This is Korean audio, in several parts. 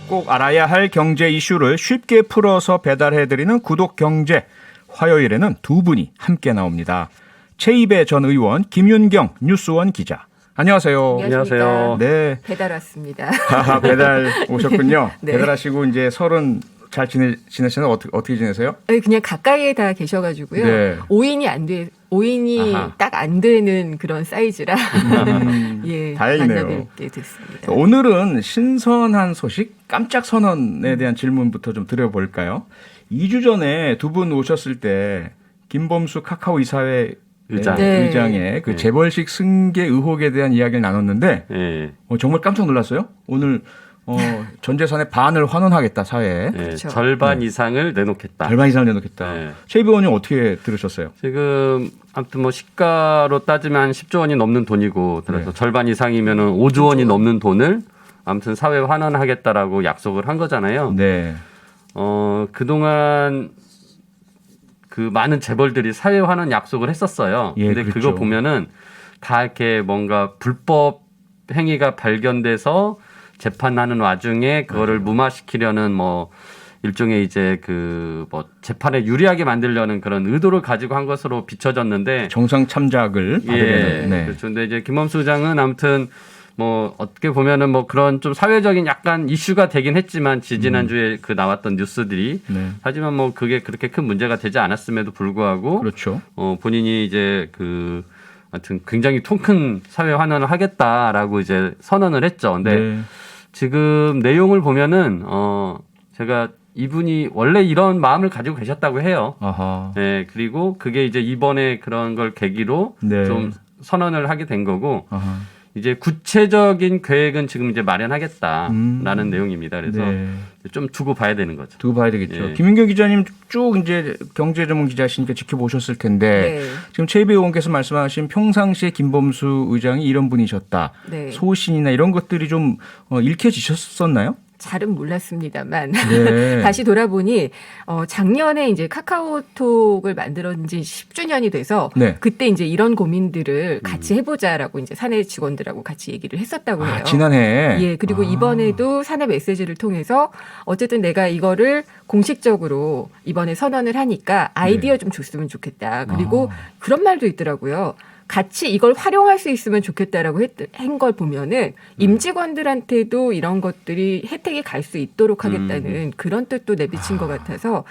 꼭 알아야 할 경제 이슈를 쉽게 풀어서 배달해드리는 구독경제. 화요일에는 두 분이 함께 나옵니다. 최이배 전 의원, 김윤경 뉴스원 기자. 안녕하세요. 안녕하세요. 네. 배달 왔습니다. 배달 오셨군요. 네. 배달하시고 이제 설은 잘 지내시나요? 어떻게 지내세요? 그냥 가까이에 다 계셔가지고요. 네. 5인이 딱 안 되는 그런 사이즈라 예, 다행이네요. 만나뵙게 됐습니다. 오늘은 신선한 소식, 깜짝 선언에 대한 질문부터 좀 드려볼까요? 2주 전에 두 분 오셨을 때 김범수 카카오 이사회 의장의 그 재벌식 승계 의혹에 대한 이야기를 나눴는데 정말 깜짝 놀랐어요. 오늘 전 재산의 반을 환원하겠다 사회에. 그렇죠. 절반 이상을 내놓겠다. 절반 이상을 내놓겠다. 최이배 의원님 어떻게 들으셨어요? 지금 아무튼 뭐 시가로 따지면 한 10조 원이 넘는 돈이고 그래서 절반 이상이면은 5조 원이 넘는 돈을 아무튼 사회에 환원하겠다라고 약속을 한 거잖아요. 네. 그동안 그 많은 재벌들이 사회 환원 약속을 했었어요. 예, 근데 그렇죠. 그거 보면은 다 이렇게 뭔가 불법 행위가 발견돼서 재판하는 와중에 그거를 무마시키려는 뭐 일종의 이제 그 뭐 재판에 유리하게 만들려는 그런 의도를 가지고 한 것으로 비춰졌는데 정상 참작을 받으려는. 네. 그렇죠. 근데 이제 김범수 의장은 아무튼 뭐 어떻게 보면은 뭐 그런 좀 사회적인 약간 이슈가 되긴 했지만 지지난주에 그 나왔던 뉴스들이 하지만 뭐 그게 그렇게 큰 문제가 되지 않았음에도 불구하고 그렇죠. 본인이 이제 그 하여튼 굉장히 통 큰 사회 환원을 하겠다라고 이제 선언을 했죠. 근데 지금 내용을 보면은 제가 이분이 원래 이런 마음을 가지고 계셨다고 해요. 아하. 네, 그리고 그게 이제 이번에 그런 걸 계기로 좀 선언을 하게 된 거고 아하. 이제 구체적인 계획은 지금 이제 마련하겠다라는 내용입니다. 그래서 좀 두고 봐야 되는 거죠. 두고 봐야 되겠죠. 예. 김윤경 기자님 쭉 이제 경제 전문 기자시니까 지켜보셨을 텐데 지금 최이배 의원께서 말씀하신 평상시에 김범수 의장이 이런 분이셨다. 소신이나 이런 것들이 좀 읽혀지셨었나요? 잘은 몰랐습니다만 다시 돌아보니 작년에 이제 카카오톡을 만들어진 지 10주년이 돼서 그때 이제 이런 고민들을 같이 해보자라고 이제 사내 직원들하고 같이 얘기를 했었다고 해요. 지난해. 예, 그리고 이번에도 사내 메시지를 통해서 어쨌든 내가 이거를 공식적으로 이번에 선언을 하니까 아이디어 좀 줬으면 좋겠다. 그리고 그런 말도 있더라고요. 같이 이걸 활용할 수 있으면 좋겠다라고 한 걸 보면은 임직원들한테도 이런 것들이 혜택이 갈 수 있도록 하겠다는 그런 뜻도 내비친 것 같아서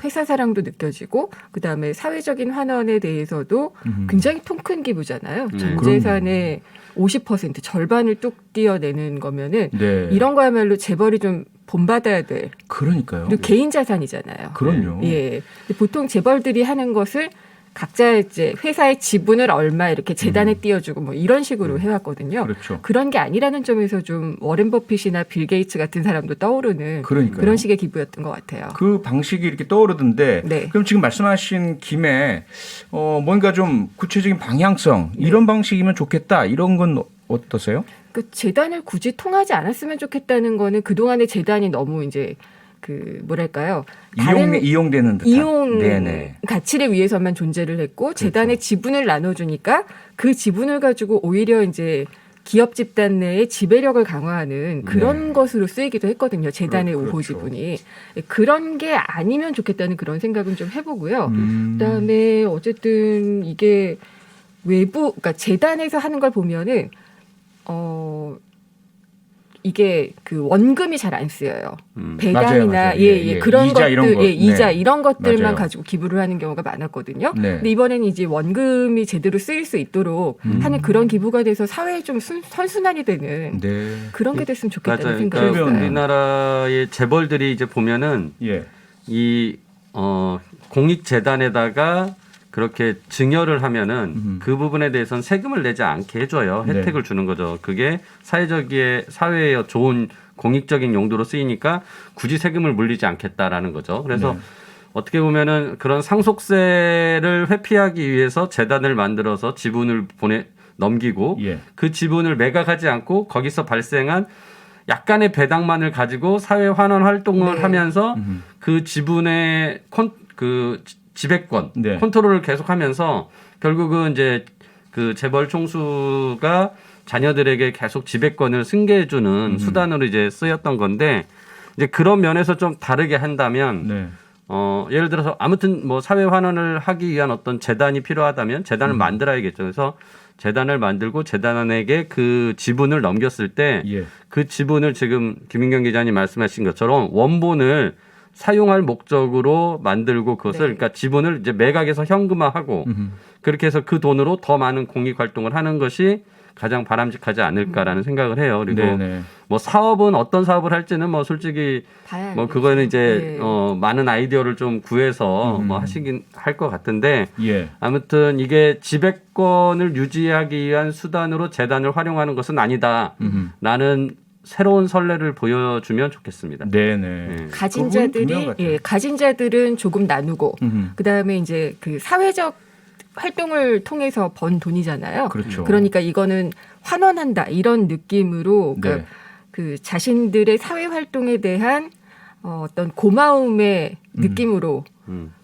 회사 사랑도 느껴지고 그다음에 사회적인 환원에 대해서도 굉장히 통 큰 기부잖아요. 전 재산의 50% 절반을 뚝 떼어내는 거면은 이런 거야말로 재벌이 좀 본받아야 돼. 그러니까요. 그리고 개인 자산이잖아요. 그럼요. 예. 근데 보통 재벌들이 하는 것을 각자 이제 회사의 지분을 얼마 이렇게 재단에 띄워주고 뭐 이런 식으로 해왔거든요. 그렇죠. 그런 게 아니라는 점에서 좀 워렌 버핏이나 빌 게이츠 같은 사람도 떠오르는 그런 식의 기부였던 것 같아요. 그 방식이 이렇게 떠오르던데 그럼 지금 말씀하신 김에 뭔가 좀 구체적인 방향성 이런 방식이면 좋겠다 이런 건 어떠세요? 그 재단을 굳이 통하지 않았으면 좋겠다는 거는 그동안의 재단이 너무 이제 그 뭐랄까요? 이용되는 듯한. 이용 가치를 위해서만 존재를 했고 재단의 지분을 나눠주니까 그 지분을 가지고 오히려 이제 기업 집단 내의 지배력을 강화하는 그런 것으로 쓰이기도 했거든요. 재단의 우호 지분이. 그런 게 아니면 좋겠다는 그런 생각은 좀 해보고요. 그다음에 어쨌든 이게 그러니까 재단에서 하는 걸 보면은 이게 그 원금이 잘 안 쓰여요. 배당이나 그런 이자 것들, 이자 네. 이런 것들만 맞아요. 가지고 기부를 하는 경우가 많았거든요. 근데 이번에는 이제 원금이 제대로 쓰일 수 있도록 하는 그런 기부가 돼서 사회에 좀 선순환이 되는 그런 게 됐으면 좋겠다는 생각이 그러니까 들어요. 우리나라의 재벌들이 이제 보면은 이 공익 재단에다가 그렇게 증여를 하면은 그 부분에 대해서는 세금을 내지 않게 해줘요. 혜택을 주는 거죠. 그게 사회에 좋은 공익적인 용도로 쓰이니까 굳이 세금을 물리지 않겠다라는 거죠. 그래서 어떻게 보면은 그런 상속세를 회피하기 위해서 재단을 만들어서 지분을 넘기고 그 지분을 매각하지 않고 거기서 발생한 약간의 배당만을 가지고 사회 환원 활동을 하면서 그 지분의 지배권, 컨트롤을 계속하면서 결국은 이제 그 재벌 총수가 자녀들에게 계속 지배권을 승계해주는 수단으로 이제 쓰였던 건데 이제 그런 면에서 좀 다르게 한다면 네. 예를 들어서 아무튼 뭐 사회 환원을 하기 위한 어떤 재단이 필요하다면 재단을 만들어야겠죠. 그래서 재단을 만들고 재단에게 그 지분을 넘겼을 때 그 지분을 지금 김인경 기자님 말씀하신 것처럼 원본을 사용할 목적으로 만들고 그것을 그러니까 지분을 이제 매각해서 현금화하고 그렇게 해서 그 돈으로 더 많은 공익 활동을 하는 것이 가장 바람직하지 않을까라는 생각을 해요. 그리고 뭐 사업은 어떤 사업을 할지는 뭐 솔직히 뭐 그거는 이제 많은 아이디어를 좀 구해서 뭐 하시긴 할 것 같은데 아무튼 이게 지배권을 유지하기 위한 수단으로 재단을 활용하는 것은 아니다. 라는 새로운 선례를 보여주면 좋겠습니다. 네네. 가진 자들은 조금 나누고 그다음에 이제 그 사회적 활동을 통해서 번 돈이잖아요. 그렇죠. 그러니까 이거는 환원한다 이런 느낌으로 그러니까 그 자신들의 사회 활동에 대한 어떤 고마움의 느낌으로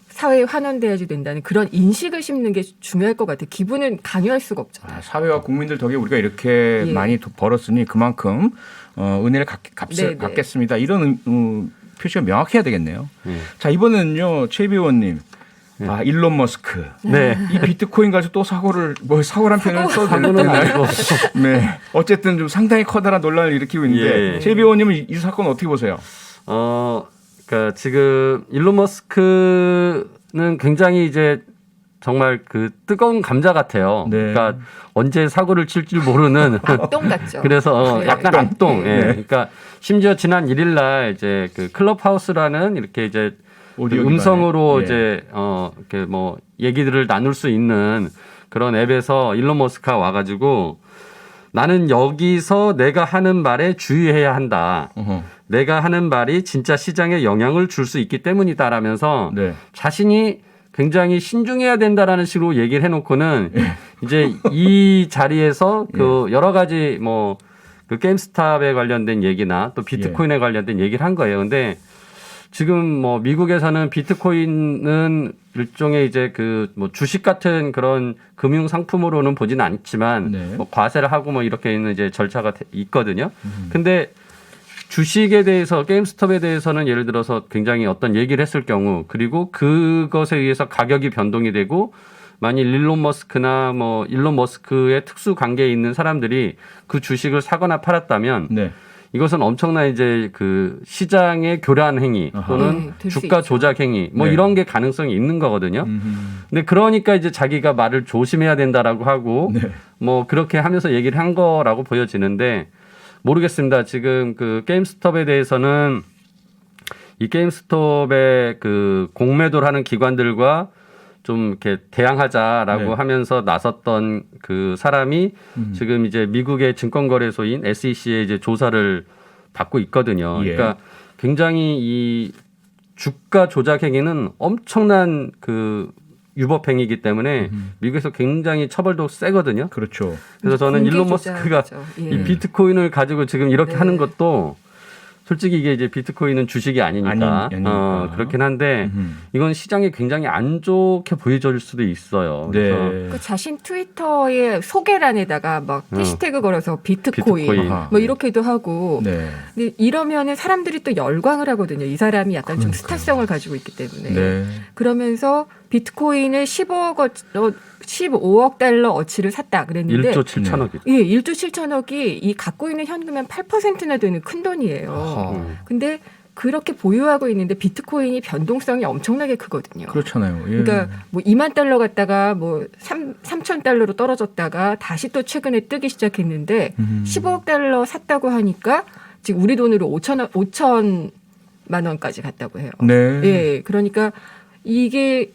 사회에 환원돼야지 된다는 그런 인식을 심는 게 중요할 것 같아요. 기분은 강요할 수가 없잖아요. 사회와 국민들 덕에 우리가 이렇게 많이 벌었으니 그만큼 은혜를 갚겠습니다. 이런 표시가 명확해야 되겠네요. 자, 이번에는요. 최 의원님. 일론 머스크. 이 비트코인 가지고 또 사고란 표현을 써도 되나요? 네. 어쨌든 좀 상당히 커다란 논란을 일으키고 있는데 최 의원님은 이 사건 어떻게 보세요? 그러니까 지금 일론 머스크는 굉장히 이제 정말 그 뜨거운 감자 같아요. 그러니까 언제 사고를 칠 줄 모르는 악동 같죠. 그래서 약간 악동. 그러니까 심지어 지난 1일 날 이제 그 클럽하우스라는 이렇게 이제 음성으로 이제 이렇게 뭐 얘기들을 나눌 수 있는 그런 앱에서 일론 머스크가 와가지고 나는 여기서 내가 하는 말에 주의해야 한다. 내가 하는 말이 진짜 시장에 영향을 줄 수 있기 때문이다라면서 자신이 굉장히 신중해야 된다라는 식으로 얘기를 해놓고는 이제 이 자리에서 그 여러 가지 뭐 그 게임스탑에 관련된 얘기나 또 비트코인에 관련된 얘기를 한 거예요. 근데 지금 뭐 미국에서는 비트코인은 일종의 이제 그 뭐 주식 같은 그런 금융 상품으로는 보지는 않지만 뭐 과세를 하고 뭐 이렇게 있는 이제 절차가 있거든요. 근데 주식에 대해서 게임스톱에 대해서는 예를 들어서 굉장히 어떤 얘기를 했을 경우 그리고 그것에 의해서 가격이 변동이 되고 만일 일론 머스크나 뭐 일론 머스크의 특수 관계에 있는 사람들이 그 주식을 사거나 팔았다면 이것은 엄청난 이제 그 시장의 교란 행위 또는 주가 조작 행위 뭐 이런 게 가능성이 있는 거거든요. 근데 그러니까 이제 자기가 말을 조심해야 된다라고 하고 뭐 그렇게 하면서 얘기를 한 거라고 보여지는데 모르겠습니다. 지금 그 게임스톱에 대해서는 이 게임스톱의 그 공매도를 하는 기관들과 좀 이렇게 대항하자라고 하면서 나섰던 그 사람이 지금 이제 미국의 증권거래소인 SEC의 이제 조사를 받고 있거든요. 그러니까 굉장히 이 주가 조작 행위는 엄청난 그 유법 행위이기 때문에 미국에서 굉장히 처벌도 세거든요. 그렇죠. 그래서 저는 일론 머스크가 이 비트코인을 가지고 지금 이렇게 하는 것도 솔직히 이게 이제 비트코인은 주식이 아니니까 그렇긴 한데 이건 시장에 굉장히 안 좋게 보여질 수도 있어요. 그래서 그 자신 트위터의 소개란에다가 막 해시태그 걸어서 비트코인 뭐 이렇게도 하고 근데 이러면은 사람들이 또 열광을 하거든요. 이 사람이 약간 좀 스타성을 가지고 있기 때문에 그러면서 비트코인을 15억 달러 어치를 샀다 그랬는데 1조 7천억이. 1조 7천억이 이 갖고 있는 현금의 8%나 되는 큰 돈이에요. 근데 그렇게 보유하고 있는데 비트코인이 변동성이 엄청나게 크거든요. 그렇잖아요. 그러니까 뭐 2만 달러 갔다가 뭐 3천 달러로 떨어졌다가 다시 또 최근에 뜨기 시작했는데 15억 달러 샀다고 하니까 지금 우리 돈으로 5천만 원까지 갔다고 해요. 그러니까 이게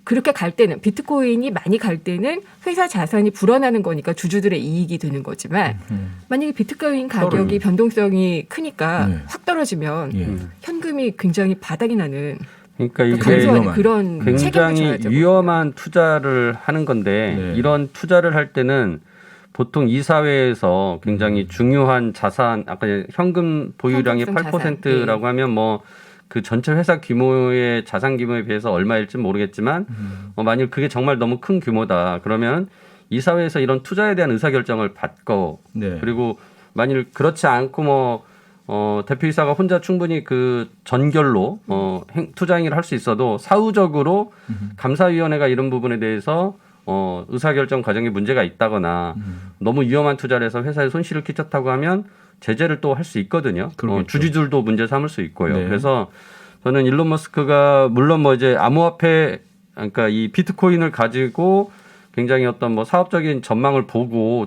그렇게 갈 때는 비트코인이 많이 갈 때는 회사 자산이 불어나는 거니까 주주들의 이익이 되는 거지만 만약에 비트코인 가격이 변동성이 크니까 확 떨어지면 현금이 굉장히 바닥이 나는 그러니까 이게 그런 굉장히 위험한 투자를 하는 건데 이런 투자를 할 때는 보통 이 사회에서 굉장히 중요한 자산 아까 현금 보유량이 8%라고 하면 뭐 그 전체 회사 규모의 자산 규모에 비해서 얼마일지 모르겠지만 만일 그게 정말 너무 큰 규모다 그러면 이 사회에서 이런 투자에 대한 의사결정을 받고 그리고 만일 그렇지 않고 뭐 대표이사가 혼자 충분히 그 전결로 투자 행위를 할 수 있어도 사후적으로 감사위원회가 이런 부분에 대해서 의사결정 과정에 문제가 있다거나 너무 위험한 투자를 해서 회사에 손실을 끼쳤다고 하면 제재를 또 할 수 있거든요. 주주들도 문제 삼을 수 있고요. 네. 그래서 저는 일론 머스크가 물론 뭐 이제 암호화폐 그러니까 이 비트코인을 가지고 굉장히 어떤 뭐 사업적인 전망을 보고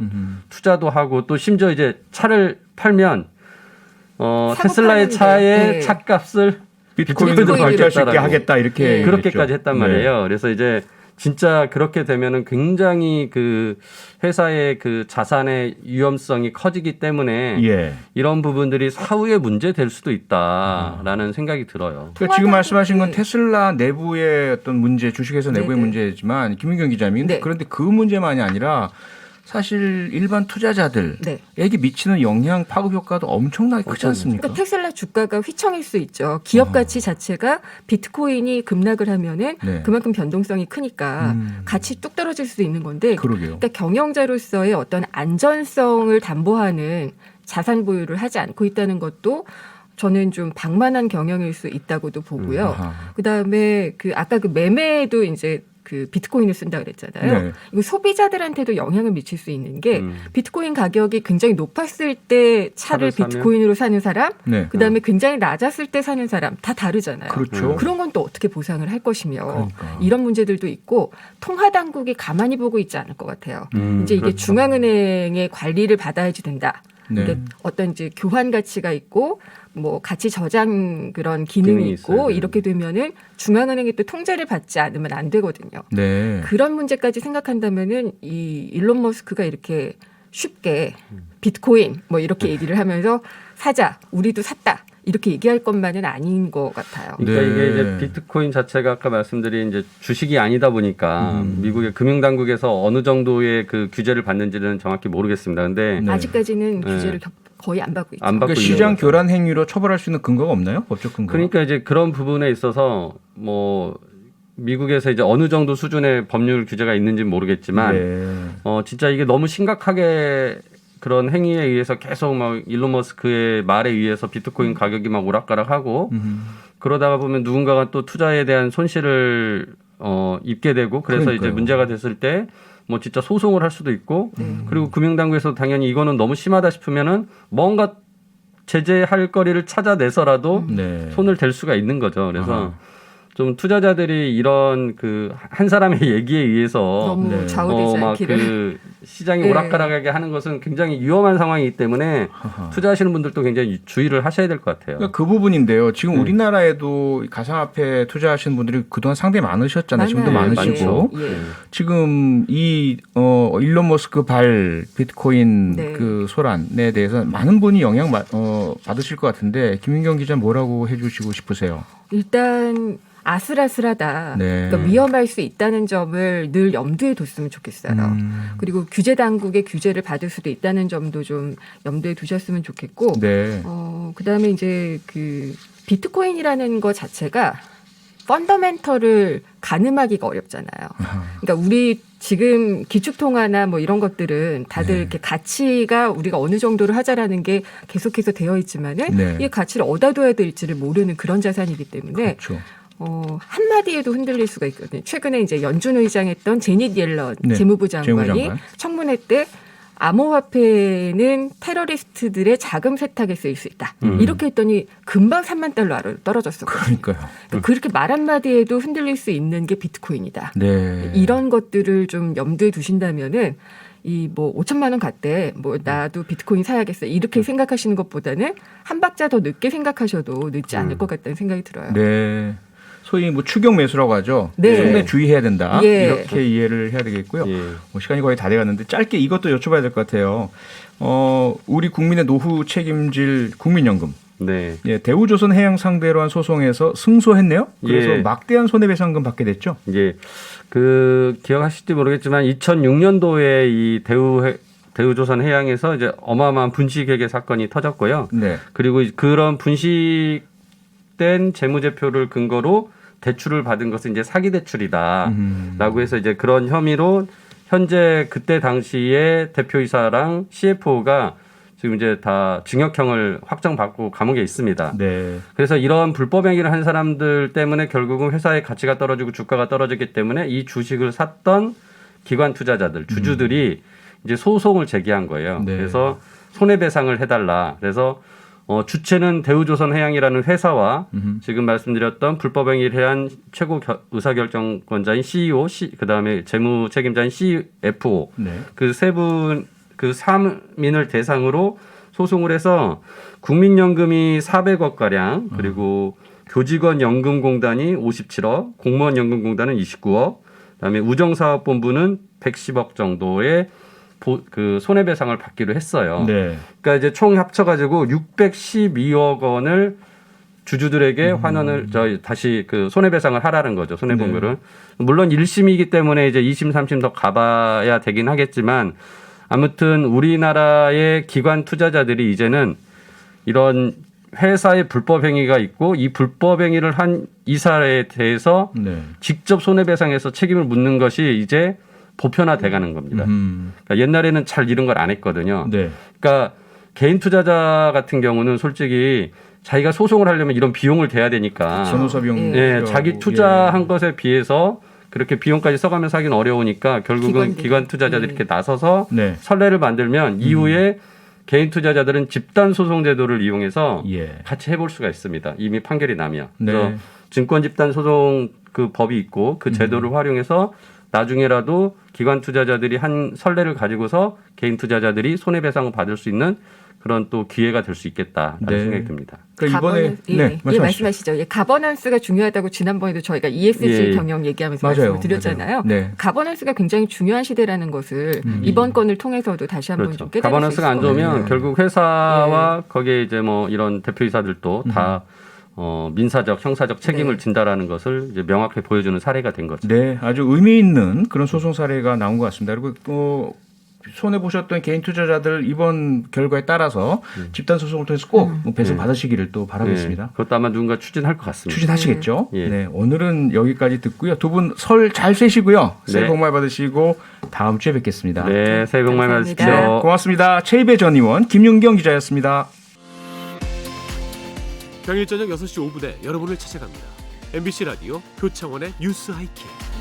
투자도 하고 또 심지어 이제 차를 팔면 테슬라의 차의 네. 차값을 비트코인으로 결제할 수 있게 하겠다 이렇게 네. 그렇게까지 했단 말이에요. 그래서 이제 진짜 그렇게 되면은 굉장히 그 회사의 그 자산의 위험성이 커지기 때문에 예. 이런 부분들이 사후에 문제 될 수도 있다라는 생각이 들어요. 그러니까 지금 말씀하신 건 테슬라 내부의 어떤 문제, 주식회사 내부의 문제지만 김민경 기자님 그런데 그 문제만이 아니라 사실 일반 투자자들에게 미치는 영향 파급 효과도 엄청나게 크지 않습니까? 그러니까 테슬라 주가가 휘청일 수 있죠. 기업 가치 자체가 비트코인이 급락을 하면은 그만큼 변동성이 크니까 가치 뚝 떨어질 수도 있는 건데 그러니까 경영자로서의 어떤 안전성을 담보하는 자산 보유를 하지 않고 있다는 것도 저는 좀 방만한 경영일 수 있다고도 보고요. 그다음에 그 아까 그 매매에도 이제 그 비트코인을 쓴다 그랬잖아요. 이거 소비자들한테도 영향을 미칠 수 있는 게 비트코인 가격이 굉장히 높았을 때 차를 비트코인으로 사는 사람, 그다음에 굉장히 낮았을 때 사는 사람 다 다르잖아요. 그렇죠. 그런 건 또 어떻게 보상을 할 것이며 이런 문제들도 있고 통화 당국이 가만히 보고 있지 않을 것 같아요. 이제 이게 중앙은행의 관리를 받아야지 된다. 그러니까 어떤 이제 교환 가치가 있고 뭐 가치 저장 그런 기능이 있고 이렇게 되면은 중앙은행이 또 통제를 받지 않으면 안 되거든요. 그런 문제까지 생각한다면은 이 일론 머스크가 이렇게 쉽게 비트코인 뭐 이렇게 얘기를 하면서 사자, 우리도 샀다. 이렇게 얘기할 것만은 아닌 것 같아요. 그러니까 이게 이제 비트코인 자체가 아까 말씀드린 이제 주식이 아니다 보니까 미국의 금융당국에서 어느 정도의 그 규제를 받는지는 정확히 모르겠습니다. 근데 아직까지는 규제를 거의 안 받고 있죠. 그러니까 시장 교란 행위로 처벌할 수 있는 근거가 없나요? 법적 근거. 그러니까 이제 그런 부분에 있어서 뭐 미국에서 이제 어느 정도 수준의 법률 규제가 있는지는 모르겠지만 진짜 이게 너무 심각하게 그런 행위에 의해서 계속 막 일론 머스크의 말에 의해서 비트코인 가격이 막 오락가락하고 그러다가 보면 누군가가 또 투자에 대한 손실을 입게 되고 그래서 이제 문제가 됐을 때 뭐 진짜 소송을 할 수도 있고 그리고 금융당국에서 당연히 이거는 너무 심하다 싶으면은 뭔가 제재할 거리를 찾아내서라도 손을 댈 수가 있는 거죠. 그래서 좀 투자자들이 이런 그 한 사람의 얘기에 의해서 너무 좌우되지 않기를 그 시장이 오락가락하게 하는 것은 굉장히 위험한 상황이기 때문에 투자하시는 분들도 굉장히 주의를 하셔야 될 것 같아요. 그러니까 그 부분인데요. 지금 우리나라에도 가상화폐 투자하시는 분들이 그동안 상당히 많으셨잖아요. 지금도 많으시고 지금 이 일론 머스크 발 비트코인 그 소란에 대해서 많은 분이 영향 받으실 것 같은데 김민경 기자 뭐라고 해주시고 싶으세요? 일단 아슬아슬하다. 그러니까 위험할 수 있다는 점을 늘 염두에 뒀으면 좋겠어요. 그리고 규제 당국의 규제를 받을 수도 있다는 점도 좀 염두에 두셨으면 좋겠고, 그다음에 이제 그 비트코인이라는 것 자체가 펀더멘털을 가늠하기가 어렵잖아요. 그러니까 우리 지금 기축통화나 뭐 이런 것들은 다들 이렇게 가치가 우리가 어느 정도로 하자라는 게 계속해서 되어 있지만은 이 가치를 어디다 둬야 될지를 모르는 그런 자산이기 때문에 한마디에도 흔들릴 수가 있거든요. 최근에 이제 연준 의장했던 제닛 옐런 재무부 장관이 청문회 때 암호화폐는 테러리스트들의 자금 세탁에 쓰일 수 있다. 이렇게 했더니 금방 3만 달러로 떨어졌었거든요. 그러니까 그렇게 말 한마디에도 흔들릴 수 있는 게 비트코인이다. 이런 것들을 좀 염두에 두신다면은 이 뭐 5천만 원 갔대. 뭐 나도 비트코인 사야겠어. 이렇게 생각하시는 것보다는 한 박자 더 늦게 생각하셔도 늦지 않을 것 같다는 생각이 들어요. 소위 뭐 추격 매수라고 하죠. 속내 주의해야 된다. 이렇게 이해를 해야 되겠고요. 시간이 거의 다 돼가는데 짧게 이것도 여쭤봐야 될 것 같아요. 우리 국민의 노후 책임질 국민연금. 대우조선 해양 상대로 한 소송에서 승소했네요. 그래서 막대한 손해배상금 받게 됐죠. 그 기억하실지 모르겠지만 2006년도에 이 대우조선 해양에서 이제 어마어마한 분식회계 사건이 터졌고요. 그리고 그런 분식된 재무제표를 근거로 대출을 받은 것은 이제 사기 대출이다라고 해서 이제 그런 혐의로 현재 그때 당시에 대표이사랑 CFO가 지금 이제 다 징역형을 확정받고 감옥에 있습니다. 네. 그래서 이런 불법 행위를 한 사람들 때문에 결국은 회사의 가치가 떨어지고 주가가 떨어지기 때문에 이 주식을 샀던 기관 투자자들, 주주들이 이제 소송을 제기한 거예요. 네. 그래서 손해배상을 해달라. 그래서 주체는 대우조선해양이라는 회사와 지금 말씀드렸던 불법 행위를 한 최고 의사결정권자인 CEO, 그다음에 재무 책임자인 CFO 네. 그 세 분, 그 3인을 대상으로 소송을 해서 국민연금이 400억 가량, 그리고 교직원연금공단이 57억, 공무원연금공단은 29억, 그다음에 우정사업본부는 110억 정도의 그 손해배상을 받기로 했어요. 네. 그러니까 이제 총 합쳐가지고 612억 원을 주주들에게 환원을 다시 그 손해배상을 하라는 거죠. 손해보물을. 네. 물론 1심이기 때문에 이제 2심, 3심 더 가봐야 되긴 하겠지만 아무튼 우리나라의 기관 투자자들이 이제는 이런 회사의 불법 행위가 있고 이 불법 행위를 한 이사에 대해서 네. 직접 손해배상해서 책임을 묻는 것이 이제 보편화돼 가는 겁니다. 그러니까 옛날에는 잘 이런 걸 안 했거든요. 네. 그러니까 개인 투자자 같은 경우는 솔직히 자기가 소송을 하려면 이런 비용을 대야 되니까 변호사 비용, 네, 자기 투자한 것에 비해서 그렇게 비용까지 써가면서 하긴 어려우니까 결국은 기관 투자자들이 이렇게 나서서 네. 선례를 만들면 이후에 개인 투자자들은 집단 소송 제도를 이용해서 같이 해볼 수가 있습니다. 이미 판결이 나면. 그래서 네. 증권 집단 소송 그 법이 있고 그 제도를 활용해서 나중에라도 기관 투자자들이 한 선례를 가지고서 개인 투자자들이 손해배상을 받을 수 있는 그런 또 기회가 될 수 있겠다라는 네. 생각이 듭니다. 그러니까 이번에 말씀하시죠. 가버넌스가 중요하다고 지난번에도 저희가 ESG 경영 얘기하면서 말씀을 드렸잖아요. 네. 가버넌스가 굉장히 중요한 시대라는 것을 이번 건을 통해서도 다시 한번 좀 깨달을 가버넌스가 안 좋으면 결국 회사와 거기에 이제 뭐 이런 대표이사들도 다 민사적, 형사적 책임을 진다라는 것을 이제 명확히 보여주는 사례가 된 거죠. 네, 아주 의미 있는 그런 소송 사례가 나온 것 같습니다. 그리고 또 손해 보셨던 개인 투자자들 이번 결과에 따라서 집단 소송을 통해서 꼭 배상 받으시기를 또 바라겠습니다. 그것도 아마 누군가 추진할 것 같습니다. 추진하시겠죠? 네, 오늘은 여기까지 듣고요. 두 분 설 잘 쐬시고요. 새해 복 많이 받으시고 다음 주에 뵙겠습니다. 네, 새해 복 많이 받으십시오. 네, 고맙습니다. 최입의 전 의원 김윤경 기자였습니다. 평일 저녁 6시 5분에 여러분을 찾아갑니다. MBC 라디오 표창원의 뉴스 하이킥.